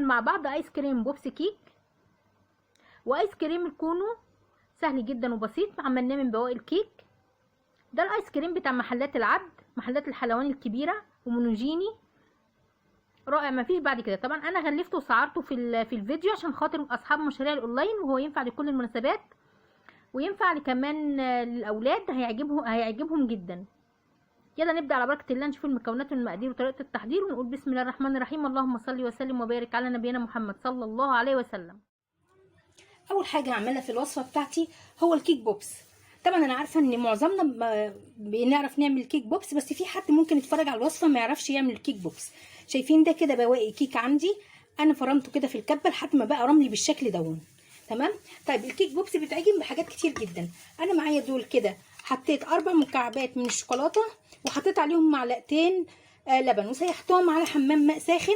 هنعمل مع بعض ايس كريم بوبس كيك وايس كريم الكونو، سهل جدا وبسيط، عملناه من بواقي الكيك. ده الايس كريم بتاع محلات العبد، محلات الحلواني الكبيره ومونوجيني، رائع مفيش بعد كده. طبعا انا غلفته وسعرته في الفيديو عشان خاطر اصحاب مشاريع الاونلاين، وهو ينفع لكل المناسبات وينفع كمان للاولاد، هيعجبهم جدا. يلا نبدا على بركه الله، نشوف المكونات والمقادير وطريقه التحضير، ونقول بسم الله الرحمن الرحيم. اللهم صل وسلم وبارك على نبينا محمد صلى الله عليه وسلم. اول حاجه هعملها في الوصفه بتاعتي هو الكيك بوبس. طبعا انا عارفه ان معظمنا بنعرف نعمل كيك بوبس، بس في حد ممكن يتفرج على الوصفه ما يعرفش يعمل كيك بوبس. شايفين ده كده بواقي كيك عندي، انا فرمته كده في الكبه لحد ما بقى رملي بالشكل دون. تمام. طيب الكيك بوبس بيتعجن بحاجات كتير جدا. انا معايا دول كده، حطيت 4 مكعبات من الشوكولاته وحطيت عليهم معلقتين لبن وسيحتهم على حمام ماء ساخن